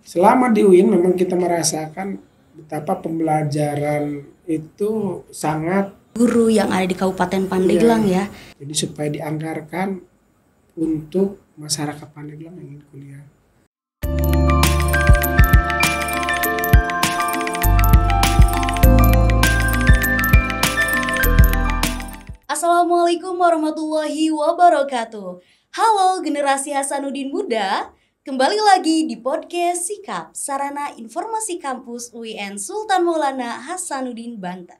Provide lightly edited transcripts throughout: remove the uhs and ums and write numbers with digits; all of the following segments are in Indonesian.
Selama di UIN memang kita merasakan betapa pembelajaran itu sangat Guru yang ada di Kabupaten Pandeglang ya. jadi supaya dianggarkan untuk masyarakat Pandeglang yang ingin kuliah. Assalamualaikum warahmatullahi wabarakatuh. Halo generasi Hasanuddin Muda, kembali lagi di podcast Sikap, Sarana Informasi Kampus UIN Sultan Maulana Hasanuddin Banten.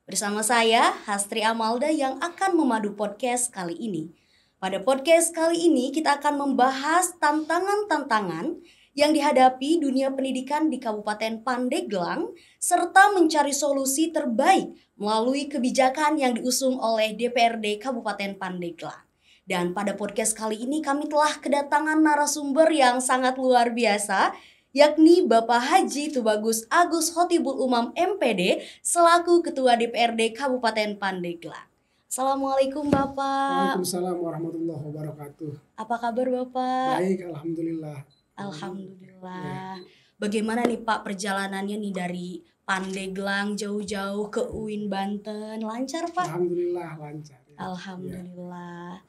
Bersama saya, Hastri Amalda yang akan memandu podcast kali ini. Pada podcast kali ini kita akan membahas tantangan-tantangan yang dihadapi dunia pendidikan di Kabupaten Pandeglang serta mencari solusi terbaik melalui kebijakan yang diusung oleh DPRD Kabupaten Pandeglang. Dan pada podcast kali ini kami telah kedatangan narasumber yang sangat luar biasa, yakni Bapak Haji Tubagus Agus Khotibul Umam MPD selaku Ketua DPRD Kabupaten Pandeglang. Assalamualaikum Bapak. Waalaikumsalam warahmatullahi wabarakatuh. Apa kabar Bapak? Baik, alhamdulillah. Alhamdulillah. Bagaimana nih Pak perjalanannya nih dari Pandeglang jauh-jauh ke UIN Banten? Lancar Pak? Alhamdulillah lancar. Ya. Alhamdulillah.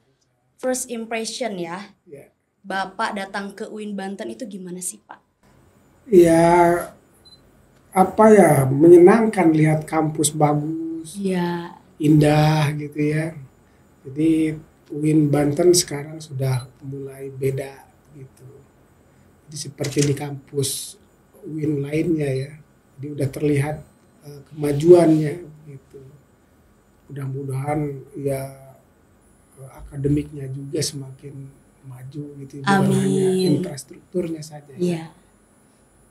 First impression ya. Ya. Bapak datang ke UIN Banten itu gimana sih Pak? Ya, menyenangkan lihat kampus bagus, Iya. indah gitu ya. Jadi UIN Banten sekarang sudah mulai beda gitu. Jadi seperti di kampus UIN lainnya ya. Jadi udah terlihat kemajuannya gitu. Mudah-mudahan ya akademiknya juga semakin maju gitu. Bukan hanya infrastrukturnya saja. Iya.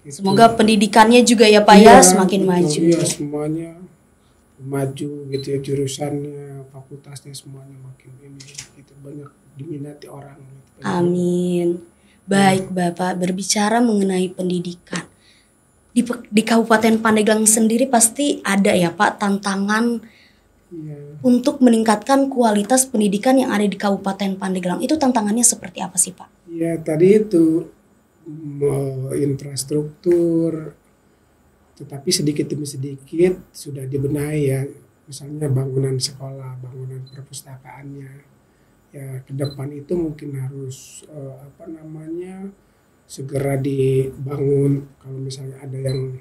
Gitu. Semoga pendidikannya juga ya Pak ya semakin betul, maju. Iya, semuanya maju gitu ya, jurusannya, fakultasnya semuanya makin ini gitu, banyak diminati orang gitu. Amin. Baik Bapak, berbicara mengenai pendidikan. Di Kabupaten Pandeglang sendiri pasti ada ya Pak tantangan untuk meningkatkan kualitas pendidikan yang ada di Kabupaten Pandeglang. Itu tantangannya seperti apa sih Pak? Ya tadi itu infrastruktur, tetapi sedikit demi sedikit sudah dibenahi ya, misalnya bangunan sekolah, bangunan perpustakaannya. Ya ke depan itu mungkin harus segera dibangun. Kalau misalnya ada yang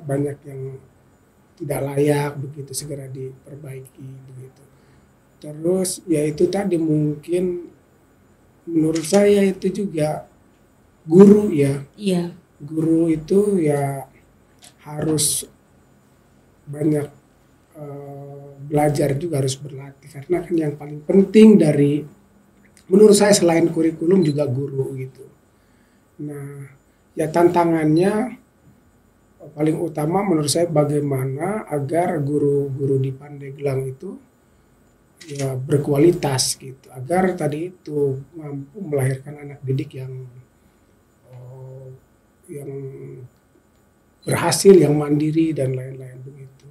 banyak yang tidak layak begitu, segera diperbaiki begitu. Terus ya itu tadi mungkin menurut saya itu juga guru ya. Iya. Guru itu ya harus banyak belajar juga, harus berlatih, karena kan yang paling penting dari menurut saya selain kurikulum juga guru gitu. Nah, ya tantangannya paling utama menurut saya bagaimana agar guru-guru di Pandeglang itu ya berkualitas gitu, agar tadi itu mampu melahirkan anak didik yang berhasil, yang mandiri dan lain-lain begitu.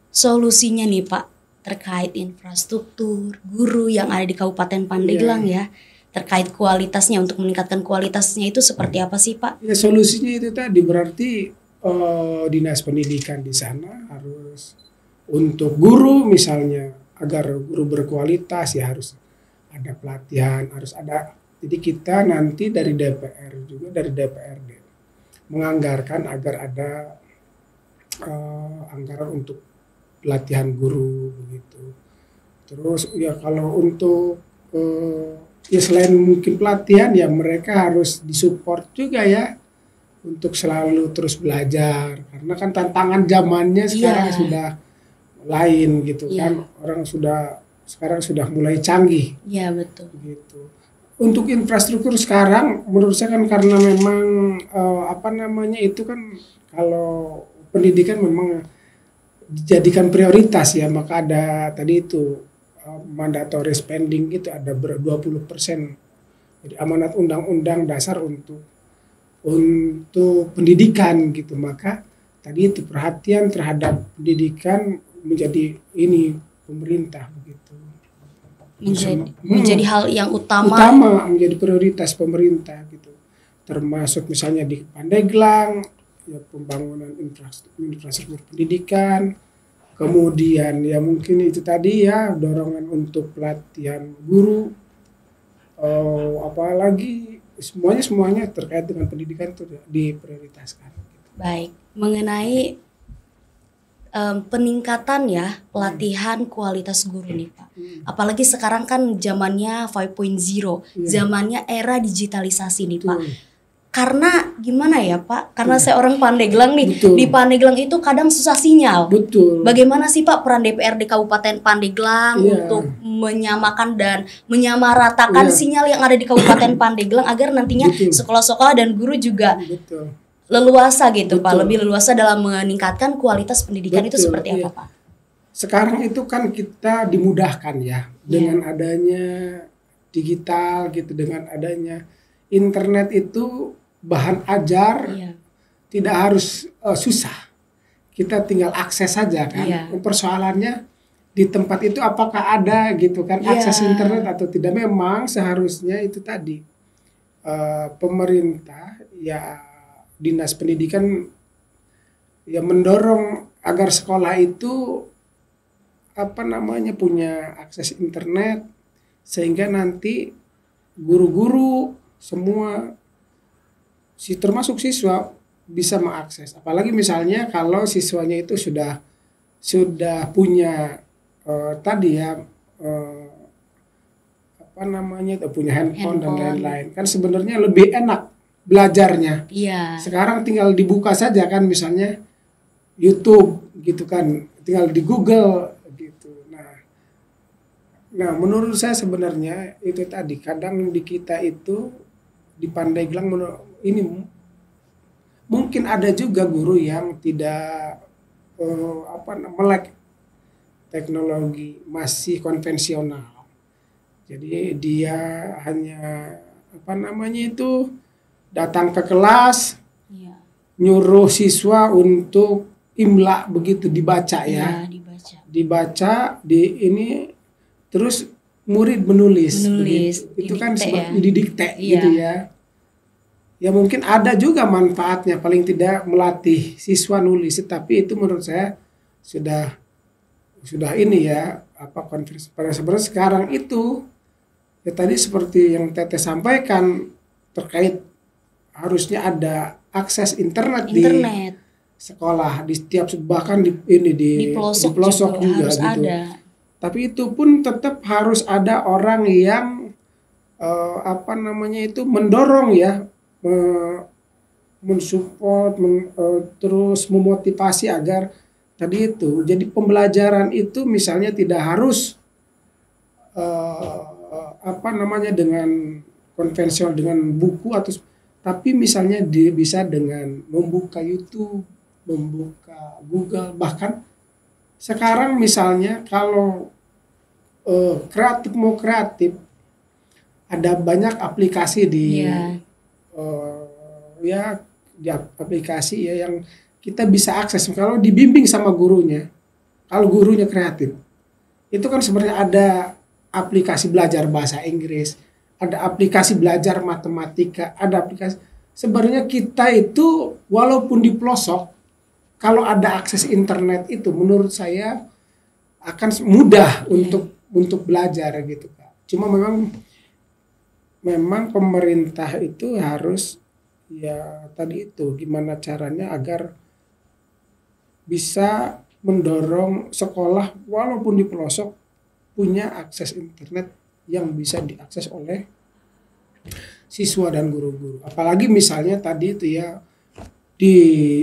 Solusinya nih Pak terkait infrastruktur, guru yang ada di Kabupaten Pandeglang ya, terkait kualitasnya, untuk meningkatkan kualitasnya itu seperti apa sih Pak? Ya solusinya itu tadi berarti dinas pendidikan di sana harus untuk guru misalnya, agar guru berkualitas ya harus ada pelatihan, harus ada. Jadi kita nanti dari DPR juga, dari DPRD menganggarkan agar ada anggaran untuk pelatihan guru begitu. Terus ya kalau untuk ya selain mungkin pelatihan ya mereka harus disupport juga ya untuk selalu terus belajar, karena kan tantangan zamannya sekarang sudah lain gitu kan, orang sekarang sudah mulai canggih. Iya betul. Gitu. Untuk infrastruktur sekarang menurut saya kan karena memang itu kan kalau pendidikan memang dijadikan prioritas ya, maka ada tadi itu mandatory spending gitu, ada 20%. Jadi amanat undang-undang dasar untuk pendidikan gitu, maka tadi itu perhatian terhadap pendidikan menjadi ini pemerintah begitu. Menjadi hal yang utama Menjadi prioritas pemerintah gitu. termasuk misalnya di Pandeglang, ya pembangunan infrastruktur pendidikan, kemudian ya mungkin itu tadi ya dorongan untuk pelatihan guru, apalagi semuanya terkait dengan pendidikan itu diprioritaskan. Baik, mengenai peningkatan ya pelatihan kualitas guru nih Pak. Apalagi sekarang kan zamannya 5.0, zamannya era digitalisasi nih Pak. Karena gimana ya Pak? Karena saya orang Pandeglang nih. Betul. Di Pandeglang itu kadang susah sinyal. Betul. Bagaimana sih Pak peran DPRD Kabupaten Pandeglang untuk menyamakan dan menyamaratakan sinyal yang ada di Kabupaten Pandeglang agar nantinya sekolah-sekolah dan guru juga leluasa gitu Pak, lebih leluasa dalam meningkatkan kualitas pendidikan itu seperti apa Pak? Sekarang itu kan kita dimudahkan ya dengan adanya digital gitu, dengan adanya internet itu bahan ajar tidak harus susah, kita tinggal akses saja kan. Persoalannya di tempat itu apakah ada gitu kan akses internet atau tidak. Memang seharusnya itu tadi pemerintah ya Dinas Pendidikan ya mendorong agar sekolah itu punya akses internet sehingga nanti guru-guru semua termasuk siswa bisa mengakses. Apalagi misalnya kalau siswanya itu sudah punya punya handphone dan lain-lain. Kan sebenarnya lebih enak belajarnya. Sekarang tinggal dibuka saja kan misalnya YouTube gitu kan, tinggal di Google gitu. Nah menurut saya sebenarnya itu tadi kadang di kita itu di Pandeglang ini mungkin ada juga guru yang tidak melek teknologi, masih konvensional. Jadi dia hanya datang ke kelas, nyuruh siswa untuk imla begitu dibaca dibaca terus murid menulis itu kan seperti didikte gitu ya. Ya mungkin ada juga manfaatnya, paling tidak melatih siswa nulis, tapi itu menurut saya sudah ini ya konversi. Pada sebenarnya sekarang itu ya tadi seperti yang Teteh sampaikan terkait harusnya ada akses internet di sekolah, di setiap bahkan di pelosok juga gitu. Ada. Tapi itu pun tetap harus ada orang yang mendorong ya, mensupport, terus memotivasi agar tadi itu. Jadi pembelajaran itu misalnya tidak harus dengan konvensional, dengan buku tapi misalnya dia bisa dengan membuka YouTube, membuka Google, bahkan sekarang misalnya kalau kreatif ada banyak aplikasi di aplikasi ya yang kita bisa akses kalau dibimbing sama gurunya. Kalau gurunya kreatif, itu kan sebenarnya ada aplikasi belajar bahasa Inggris, ada aplikasi belajar matematika, ada aplikasi. Sebenarnya kita itu walaupun di pelosok, kalau ada akses internet itu menurut saya akan mudah untuk belajar gitu Pak. Cuma memang pemerintah itu harus ya tadi itu gimana caranya agar bisa mendorong sekolah walaupun di pelosok punya akses internet yang bisa diakses oleh siswa dan guru-guru. Apalagi misalnya tadi itu ya di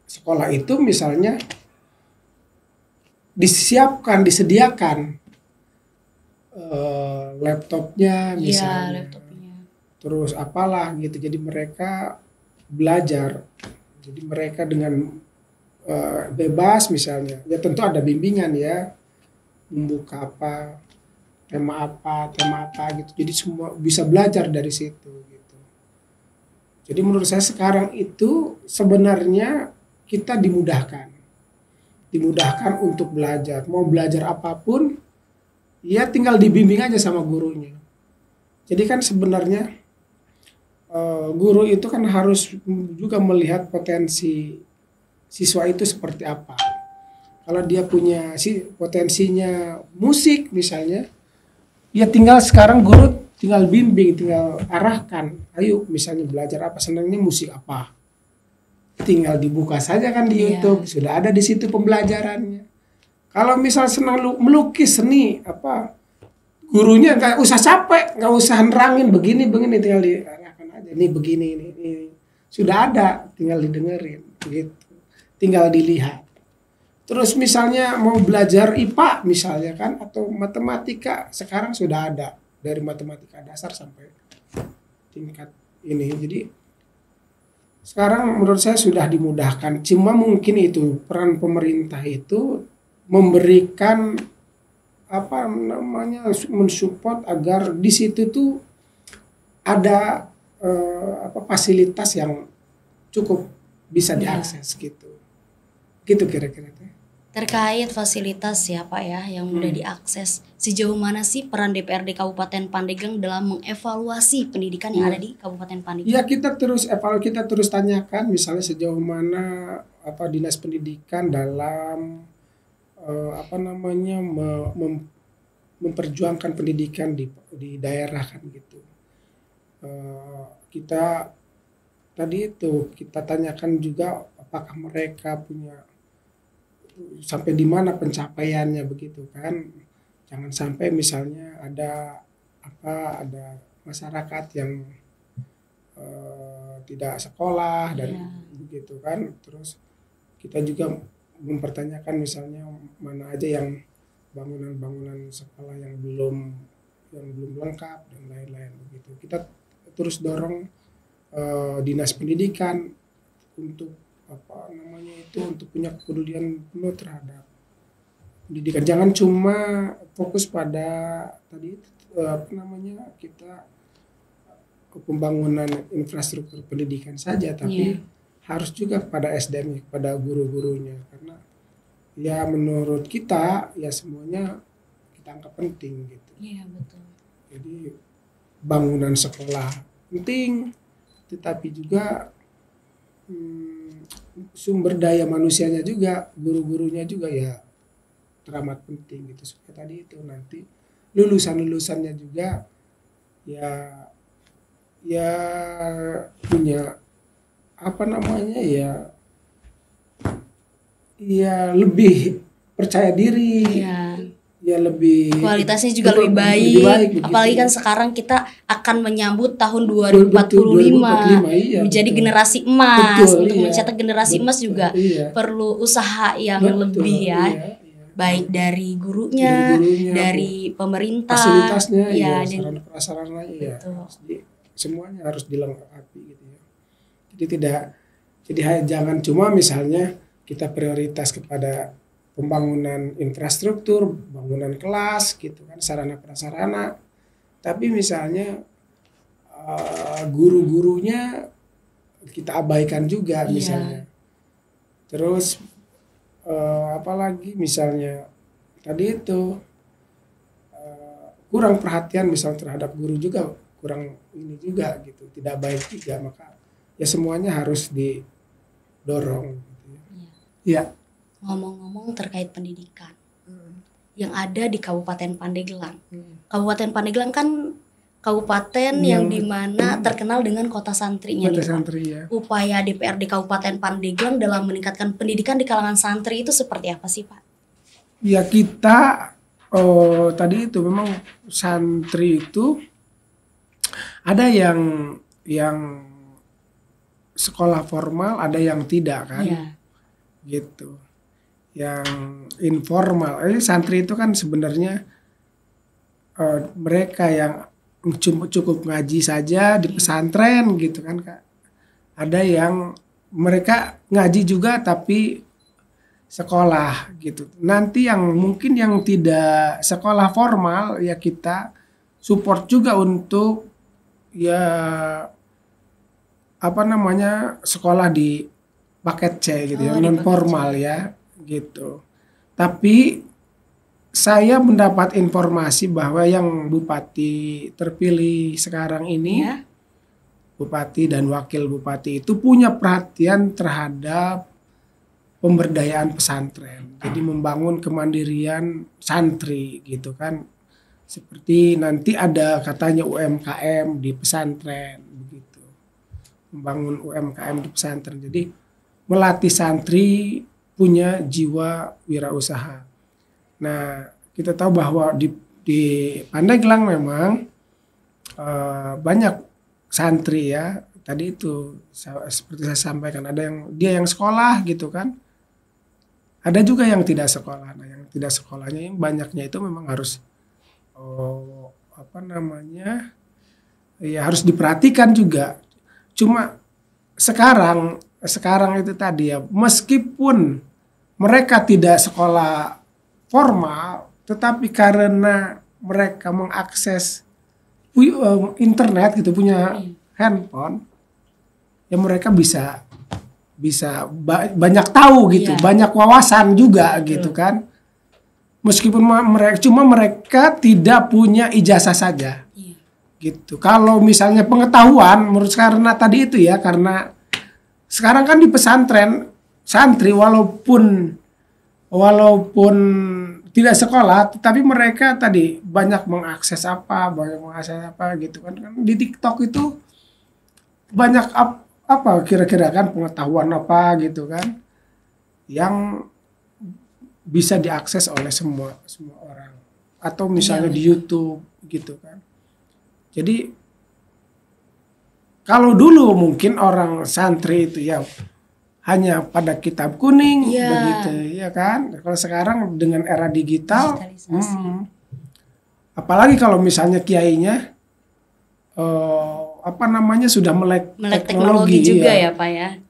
sekolah itu misalnya disediakan laptopnya misalnya. Terus apalah gitu. Jadi mereka belajar. Jadi mereka dengan bebas misalnya. Ya tentu ada bimbingan ya. Membuka tema apa gitu. Jadi semua bisa belajar dari situ gitu. Jadi menurut saya sekarang itu sebenarnya kita dimudahkan untuk belajar. Mau belajar apapun, ya tinggal dibimbing aja sama gurunya. Jadi kan sebenarnya guru itu kan harus juga melihat potensi siswa itu seperti apa. Kalau dia punya potensinya musik misalnya, ya tinggal sekarang guru tinggal bimbing, tinggal arahkan. Ayo misalnya belajar apa, senangnya musik apa. Tinggal dibuka saja kan di YouTube, sudah ada di situ pembelajarannya. Kalau misal senang melukis seni apa, gurunya nggak usah capek, nggak usah nerangin begini tinggal diarahkan aja. Ini begini ini. Sudah ada, tinggal didengerin gitu. Tinggal dilihat. Terus misalnya mau belajar IPA misalnya kan, atau matematika, sekarang sudah ada dari matematika dasar sampai tingkat ini. Jadi sekarang menurut saya sudah dimudahkan. Cuma mungkin itu peran pemerintah itu memberikan apa namanya, mensupport agar di situ tuh ada fasilitas yang cukup bisa diakses gitu. Gitu kira-kira. Terkait fasilitas ya Pak ya yang mudah diakses, sejauh mana sih peran DPRD Kabupaten Pandeglang dalam mengevaluasi pendidikan yang ada di Kabupaten Pandeglang? Ya kita terus tanyakan misalnya sejauh mana Dinas Pendidikan dalam memperjuangkan pendidikan di daerah kan gitu. Kita tadi itu kita tanyakan juga apakah mereka punya sampai di mana pencapaiannya begitu kan. Jangan sampai misalnya ada masyarakat yang tidak sekolah dan begitu kan. Terus kita juga mempertanyakan misalnya mana aja yang bangunan-bangunan sekolah yang belum lengkap dan lain-lain begitu. Kita terus dorong Dinas Pendidikan untuk untuk punya kepedulian penuh terhadap pendidikan. Jangan cuma fokus pada tadi kita ke pembangunan infrastruktur pendidikan saja, tapi harus juga kepada SDM, kepada guru-gurunya, karena ya menurut kita ya semuanya kita anggap penting gitu. Iya betul. Jadi bangunan sekolah penting, tetapi juga sumber daya manusianya juga, guru-gurunya juga ya teramat penting gitu, supaya tadi itu nanti lulusannya juga ya punya ya lebih percaya diri, ya lebih kualitasnya juga lebih baik apalagi kan sekarang kita akan menyambut tahun 2045 menjadi generasi emas. Untuk mencetak generasi emas juga perlu usaha yang lebih baik dari gurunya, dari pemerintah, fasilitasnya, sarana prasarana semuanya harus dilengkapi gitu ya. Jadi jangan cuma misalnya kita prioritas kepada pembangunan infrastruktur, bangunan kelas gitu kan, sarana prasarana, tapi misalnya guru-gurunya kita abaikan juga misalnya. Terus apalagi misalnya tadi itu kurang perhatian misalnya terhadap guru juga, kurang ini juga gitu, tidak baik juga, maka ya semuanya harus didorong gitu ya. Ngomong-ngomong terkait pendidikan yang ada di Kabupaten Pandeglang. Kabupaten Pandeglang kan kabupaten yang dimana terkenal dengan kota santrinya. Upaya DPRD Kabupaten Pandeglang dalam meningkatkan pendidikan di kalangan santri itu seperti apa sih Pak? Ya kita tadi itu memang santri itu ada yang sekolah formal, ada yang tidak kan, gitu. Yang informal, santri itu kan sebenarnya mereka yang cukup ngaji saja di pesantren gitu kan Kak. Ada yang mereka ngaji juga tapi sekolah gitu. Nanti yang mungkin yang tidak sekolah formal ya kita support juga untuk sekolah di paket C gitu non formal ya gitu. Tapi saya mendapat informasi bahwa yang bupati terpilih sekarang ini bupati dan wakil bupati itu punya perhatian terhadap pemberdayaan pesantren. Jadi membangun kemandirian santri gitu kan. Seperti nanti ada katanya UMKM di pesantren begitu. Membangun UMKM di pesantren. Jadi melatih santri punya jiwa wirausaha. Nah, kita tahu bahwa di Pandeglang memang banyak santri ya. Tadi itu seperti saya sampaikan, ada yang dia yang sekolah gitu kan. Ada juga yang tidak sekolah. Nah, yang tidak sekolahnya yang banyaknya itu memang harus ya harus diperhatikan juga. Cuma sekarang itu tadi ya, meskipun mereka tidak sekolah formal, tetapi karena mereka mengakses internet gitu, punya handphone, ya mereka bisa banyak tahu gitu, banyak wawasan juga gitu kan. Meskipun mereka tidak punya ijazah saja, gitu. Kalau misalnya pengetahuan, menurut karena tadi itu ya, karena sekarang kan di pesantren santri walaupun tidak sekolah, tetapi mereka tadi banyak mengakses apa gitu kan. Di TikTok itu banyak apa kira-kira kan pengetahuan apa gitu kan, yang bisa diakses oleh semua orang, atau misalnya di YouTube gitu kan. Jadi kalau dulu mungkin orang santri itu ya hanya pada kitab kuning begitu ya kan. Kalau sekarang dengan era digital, apalagi kalau misalnya kiainya sudah melek teknologi juga ya Pak ya.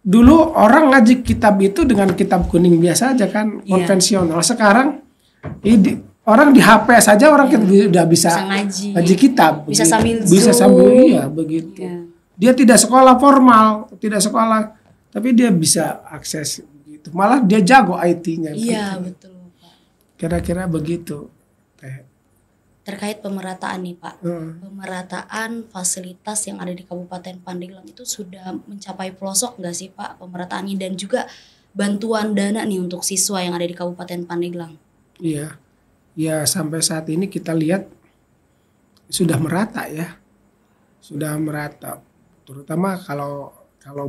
Dulu orang ngaji kitab itu dengan kitab kuning biasa aja kan, konvensional. Sekarang orang di HP saja orang udah bisa ngaji kitab, bisa sambil begitu. Dia tidak sekolah formal, tapi dia bisa akses gitu. Malah dia jago IT-nya. Iya, betul Pak. Kira-kira begitu. Terkait pemerataan nih Pak, pemerataan fasilitas yang ada di Kabupaten Pandeglang itu sudah mencapai pelosok nggak sih Pak pemerataannya, dan juga bantuan dana nih untuk siswa yang ada di Kabupaten Pandeglang? Iya, ya sampai saat ini kita lihat sudah merata ya, terutama kalau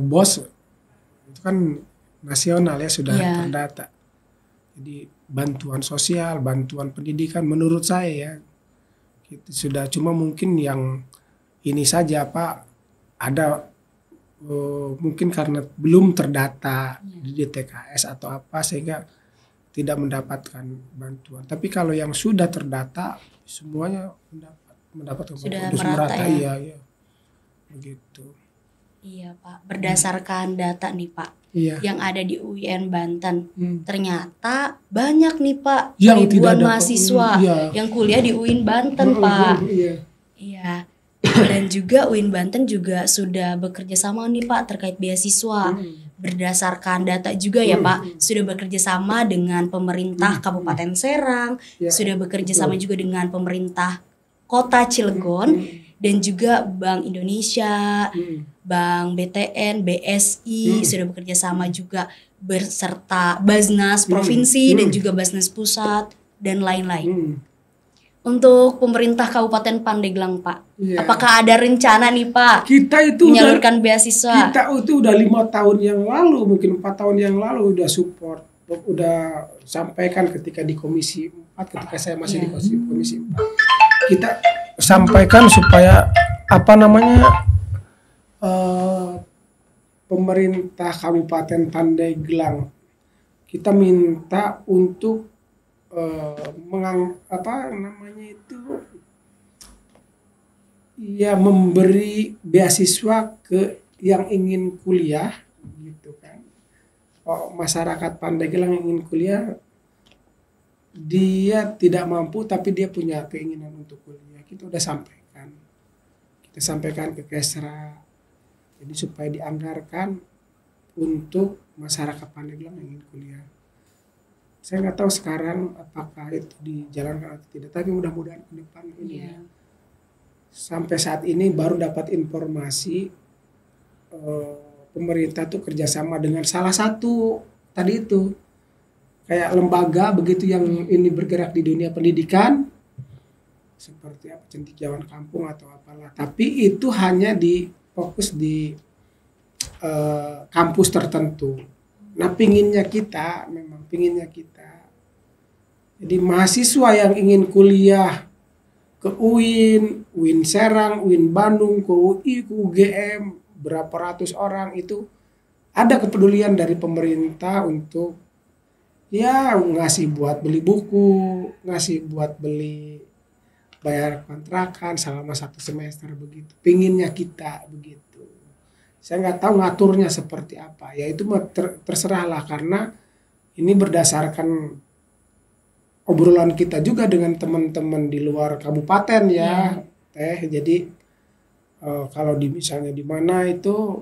BOS itu kan nasional ya, sudah terdata. Jadi bantuan sosial, bantuan pendidikan menurut saya ya itu sudah, cuma mungkin yang ini saja Pak, ada mungkin karena belum terdata di DTKS atau apa sehingga tidak mendapatkan bantuan. Tapi kalau yang sudah terdata semuanya mendapatkan sudah merata ya. Iya begitu. Iya Pak, berdasarkan data nih Pak, yang ada di UIN Banten, ternyata banyak nih Pak ribuan mahasiswa yang kuliah di UIN Banten Pak. Iya. Dan juga UIN Banten juga sudah bekerja sama nih Pak terkait beasiswa. Berdasarkan data juga ya Pak, sudah bekerja sama dengan pemerintah Kabupaten Serang, sudah bekerja sama juga dengan pemerintah Kota Cilegon, dan juga Bank Indonesia, Bank BTN, BSI sudah bekerja sama juga berserta Basnas Provinsi dan juga Basnas Pusat dan lain-lain. Untuk pemerintah Kabupaten Pandeglang Pak, apakah ada rencana nih Pak kita itu menyalurkan beasiswa? Kita itu udah 5 tahun yang lalu, mungkin 4 tahun yang lalu udah support, udah sampaikan ketika di Komisi 4, ketika saya masih di Komisi 4. Kita sampaikan supaya pemerintah Kabupaten Pandeglang, kita minta untuk memberi beasiswa ke yang ingin kuliah gitu kan. Masyarakat Pandeglang yang ingin kuliah, dia tidak mampu tapi dia punya keinginan untuk kuliah, kita udah sampaikan ke Kesra, jadi supaya dianggarkan untuk masyarakat Pandeglang yang ingin kuliah. Saya nggak tahu sekarang apakah itu dijalankan atau tidak, tapi mudah-mudahan ke depan ini sampai saat ini baru dapat informasi pemerintah tuh kerjasama dengan salah satu tadi itu kayak lembaga begitu yang ini bergerak di dunia pendidikan seperti apa cendekiawan kampung atau apalah, tapi itu hanya di fokus di kampus tertentu. Nah pinginnya kita jadi mahasiswa yang ingin kuliah ke UIN, UIN Serang, UIN Bandung, ke UI, ke UGM, berapa ratus orang itu ada kepedulian dari pemerintah untuk ya ngasih buat beli buku, ngasih buat beli bayar kontrakan selama 1 semester begitu. Pinginnya kita begitu. Saya nggak tahu ngaturnya seperti apa. Ya itu terserahlah karena ini berdasarkan obrolan kita juga dengan teman-teman di luar kabupaten ya. Jadi kalau misalnya di mana itu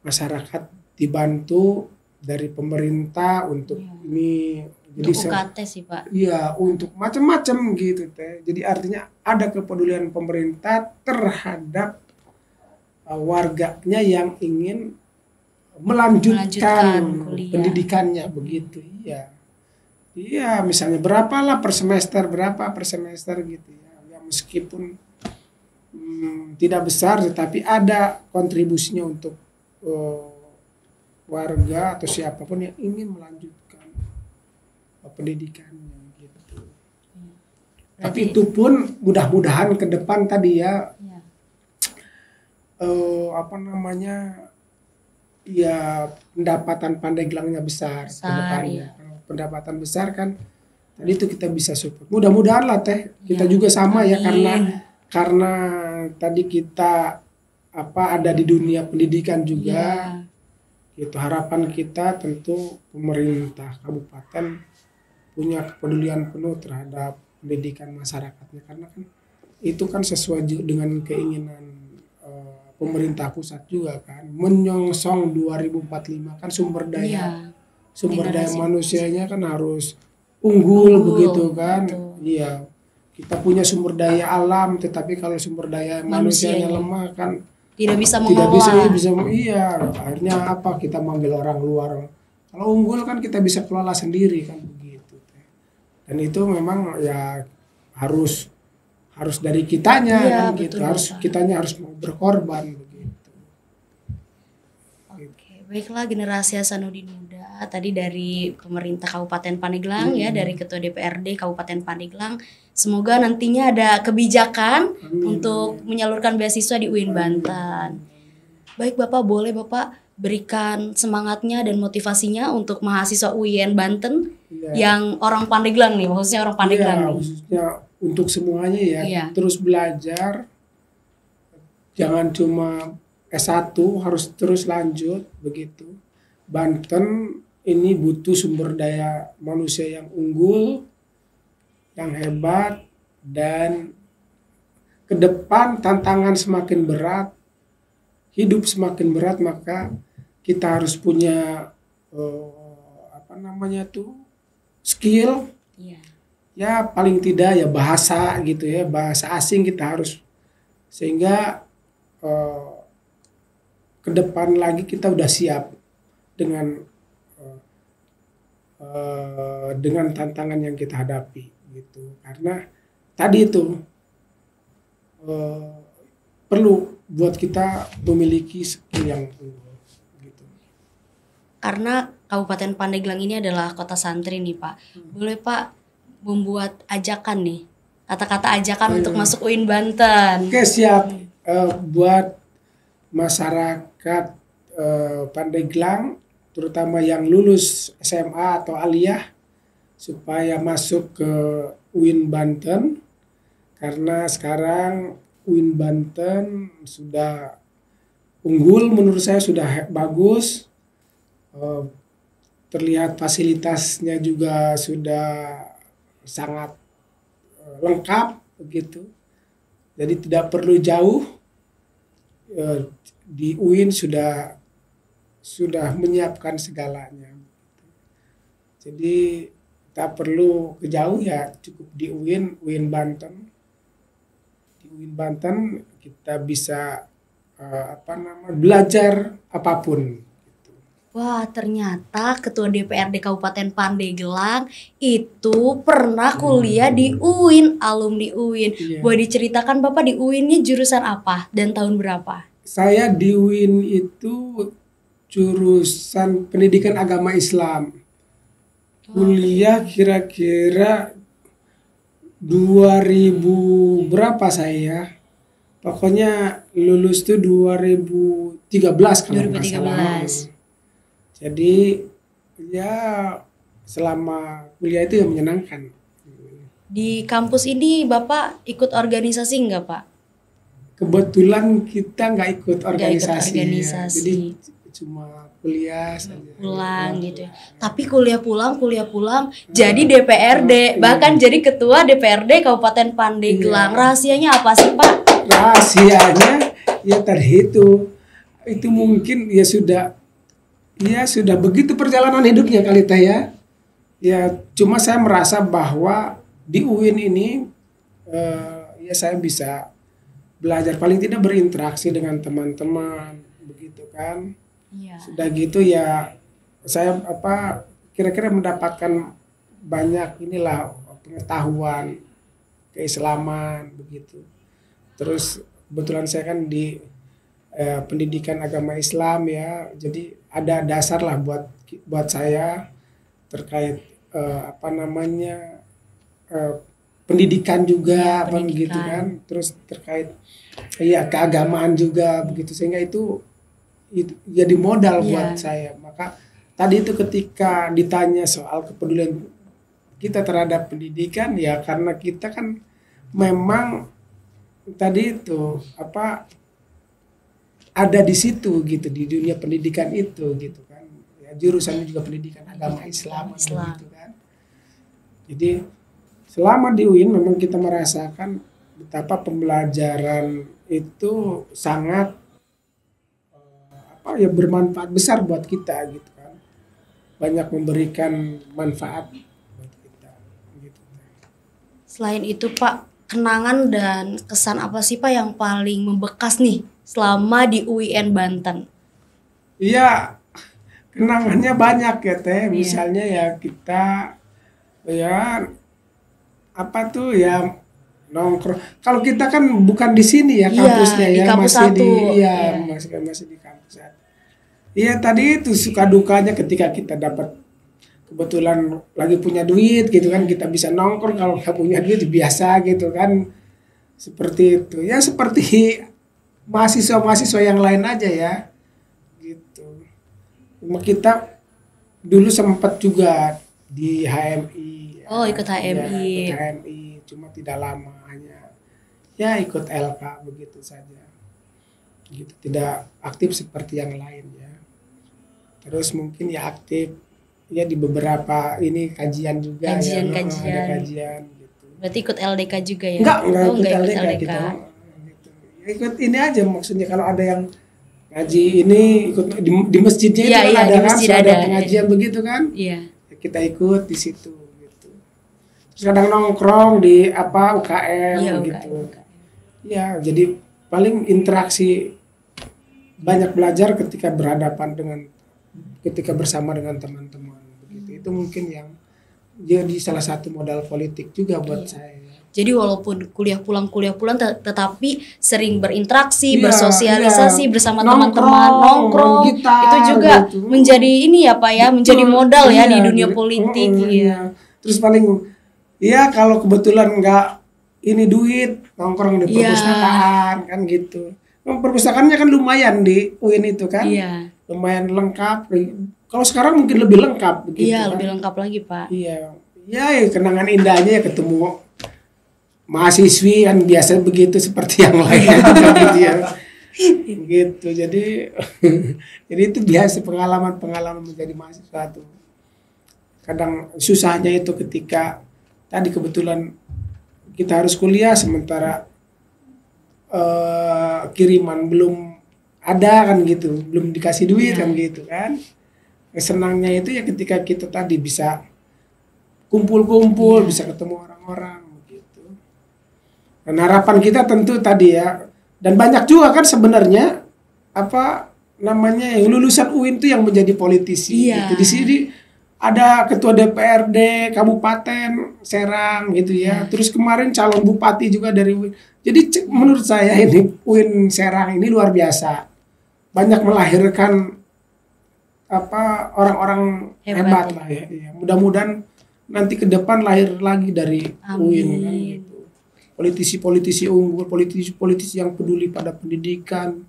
masyarakat dibantu dari pemerintah untuk ini jadi Untuk UKT sih Pak. iya untuk macam-macam gitu teh. Jadi artinya ada kepedulian pemerintah terhadap warganya yang ingin melanjutkan kuliah. pendidikannya begitu. Iya misalnya berapa per semester gitu ya. Ya meskipun tidak besar tetapi ada kontribusinya untuk warga atau siapapun yang ingin melanjutkan pendidikannya gitu. Tapi itu pun mudah-mudahan ke depan tadi ya. Ya pendapatan Pandeglangnya besar ke depannya. Kalau pendapatan besar kan tadi itu kita bisa support. Mudah-mudahan lah teh kita juga sama ya karena tadi kita ada di dunia pendidikan juga. Itu harapan kita tentu pemerintah kabupaten punya kepedulian penuh terhadap pendidikan masyarakatnya karena kan itu kan sesuai dengan keinginan pemerintah pusat juga kan menyongsong 2045 kan sumber daya manusianya kan harus unggul begitu kan. Iya kita punya sumber daya alam tetapi kalau sumber daya manusianya lemah kan tidak bisa mengelola. Iya akhirnya kita manggil orang luar. Kalau unggul kan kita bisa kelola sendiri kan begitu. Dan itu memang ya harus dari kitanya kan gitu. Kitanya harus mau berkorban begitu. Oke, baiklah generasi Hasanuddin Muda tadi dari pemerintah Kabupaten Pandeglang ya, dari Ketua DPRD Kabupaten Pandeglang. Semoga nantinya ada kebijakan untuk menyalurkan beasiswa di UIN Banten. Baik Bapak, boleh Bapak berikan semangatnya dan motivasinya untuk mahasiswa UIN Banten yang orang Pandeglang nih, maksudnya orang Pandeglang nih. Khususnya untuk semuanya ya, terus belajar, jangan cuma S1, harus terus lanjut begitu. Banten ini butuh sumber daya manusia yang unggul, yang hebat, dan ke depan tantangan semakin berat, hidup semakin berat, maka kita harus punya skill. Ya paling tidak ya bahasa gitu ya, bahasa asing kita harus, sehingga ke depan lagi kita udah siap dengan tantangan yang kita hadapi gitu. Karena tadi itu perlu buat kita memiliki skill yang unggul gitu. Karena Kabupaten Pandeglang ini adalah kota santri nih Pak. Boleh Pak membuat ajakan nih, kata-kata ajakan untuk masuk UIN Banten. Oke siap. Buat masyarakat Pandeglang terutama yang lulus SMA atau aliyah supaya masuk ke UIN Banten karena sekarang UIN Banten sudah unggul, menurut saya sudah bagus, terlihat fasilitasnya juga sudah sangat lengkap begitu, jadi tidak perlu jauh, di UIN sudah menyiapkan segalanya, jadi tak perlu ke jauh ya, cukup di UIN Banten. Di UIN Banten kita bisa belajar apapun. Wah, ternyata Ketua DPRD Kabupaten Pandeglang itu pernah kuliah di UIN, alumni UIN. Iya. Boleh diceritakan Bapak di UIN-nya jurusan apa dan tahun berapa? Saya di UIN itu jurusan Pendidikan Agama Islam. Kuliah kira-kira 2000 berapa saya? Pokoknya lulus tuh 2013 kalau nggak salah. 2013. Jadi ya selama kuliah itu yang menyenangkan. Di kampus ini Bapak ikut organisasi enggak, Pak? Kebetulan kita nggak ikut organisasi, organisasi. Ya. Jadi cuma kuliah saja. Pulang gitu ya. Tapi kuliah pulang, jadi DPRD, bahkan jadi ketua DPRD Kabupaten Pandeglang. Rahasianya apa sih, Pak? Rahasianya ya tadi itu mungkin ya sudah begitu perjalanan hidupnya kali teh ya. Ya cuma saya merasa bahwa di UIN ini ya saya bisa belajar, paling tidak berinteraksi dengan teman-teman begitu kan. Iya. Sudah gitu ya saya kira-kira mendapatkan banyak pengetahuan keislaman begitu. Terus kebetulan saya kan di pendidikan agama Islam ya, jadi ada dasar lah buat saya terkait pendidikan juga gitu kan, terus terkait ya keagamaan juga begitu, sehingga itu jadi modal buat saya. Maka tadi itu ketika ditanya soal kepedulian kita terhadap pendidikan, ya karena kita kan memang tadi itu ada di situ gitu, di dunia pendidikan itu gitu kan ya, jurusannya juga pendidikan agama Islam. Gitu kan. Jadi selama di UIN memang kita merasakan betapa pembelajaran itu sangat bermanfaat besar buat kita gitu kan, banyak memberikan manfaat buat kita gitu. Selain itu Pak, kenangan dan kesan apa sih Pak yang paling membekas nih selama di UIN Banten? Iya, kenangannya banyak ya teh. Misalnya ya kita ya nongkrong. Kalau kita kan bukan di sini ya kampusnya di ya, kampus masih di kampus satu. Iya, tadi itu suka dukanya ketika kita dapat kebetulan lagi punya duit gitu kan, kita bisa nongkrong. Kalau nggak punya duit biasa gitu kan, seperti itu ya, seperti mahasiswa yang lain aja ya gitu. Cuma kita dulu sempat juga di HMI. Ikut HMI. Ya, ikut HMI, cuma tidak lama, hanya ya ikut LK begitu saja gitu, tidak aktif seperti yang lain ya. Terus mungkin ya aktif ya di beberapa ini kajian juga. Ada kajian gitu. Berarti ikut LDK juga ya? Enggak ikut LDK. Kita gitu. Ya, ikut ini aja maksudnya, kalau ada yang ngaji ini ikut di masjidnya itu kan ada kan, ada pengajian begitu kan? Iya. Ya, kita ikut di situ gitu. Terus kadang nongkrong di UKM gitu. Ya, jadi paling interaksi, banyak belajar ketika ketika bersama dengan teman-teman begitu. Itu mungkin yang jadi salah satu modal politik juga buat saya. Jadi walaupun kuliah pulang tetapi sering berinteraksi, bersosialisasi bersama teman-teman, nongkrong gitar, itu juga gitu. Menjadi ini ya Pak ya, menjadi modal ya di dunia politik. Terus paling kalau kebetulan nggak ini duit, nongkrong di perpustakaan kan gitu. Perpustakaannya kan lumayan di UIN itu kan. Lumayan lengkap. Kalau sekarang mungkin lebih lengkap begitu. Iya, kan? Lebih lengkap lagi, Pak. Iya. Ya, kenangan indahnya ya ketemu mahasiswi kan biasa begitu seperti yang lain gitu ya. Gitu. Jadi itu biasa pengalaman menjadi mahasiswa tuh. Kadang susahnya itu ketika tadi kebetulan kita harus kuliah sementara kiriman belum ada kan gitu, belum dikasih duit kan gitu kan. Senangnya itu ya ketika kita tadi bisa kumpul-kumpul, bisa ketemu orang-orang gitu. Dan harapan kita tentu tadi ya, dan banyak juga kan sebenarnya yang lulusan UIN itu yang menjadi politisi. Iya. Gitu. Di sini ada ketua DPRD Kabupaten Serang gitu ya. Terus kemarin calon bupati juga dari UIN. Jadi menurut saya ini UIN Serang ini luar biasa. Banyak melahirkan orang-orang hebat lah ya. Mudah-mudahan nanti ke depan lahir lagi dari UIN kan gitu. Politisi-politisi unggul, politisi-politisi yang peduli pada pendidikan,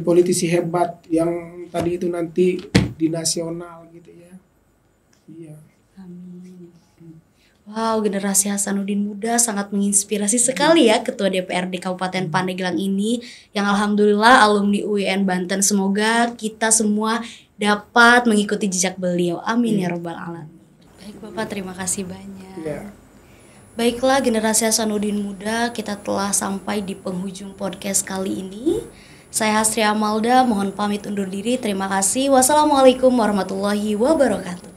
politisi hebat yang tadi itu nanti di nasional gitu ya. Iya. Amin. Wow, generasi Hasanuddin Muda sangat menginspirasi sekali ya Ketua DPRD Kabupaten Pandeglang ini yang alhamdulillah alumni UIN Banten. Semoga kita semua dapat mengikuti jejak beliau. Amin ya robbal alamin. Baik Bapak, terima kasih banyak. Ya. Baiklah generasi Hasanuddin Muda, kita telah sampai di penghujung podcast kali ini. Saya Hastri Amalda, mohon pamit undur diri. Terima kasih. Wassalamualaikum warahmatullahi wabarakatuh.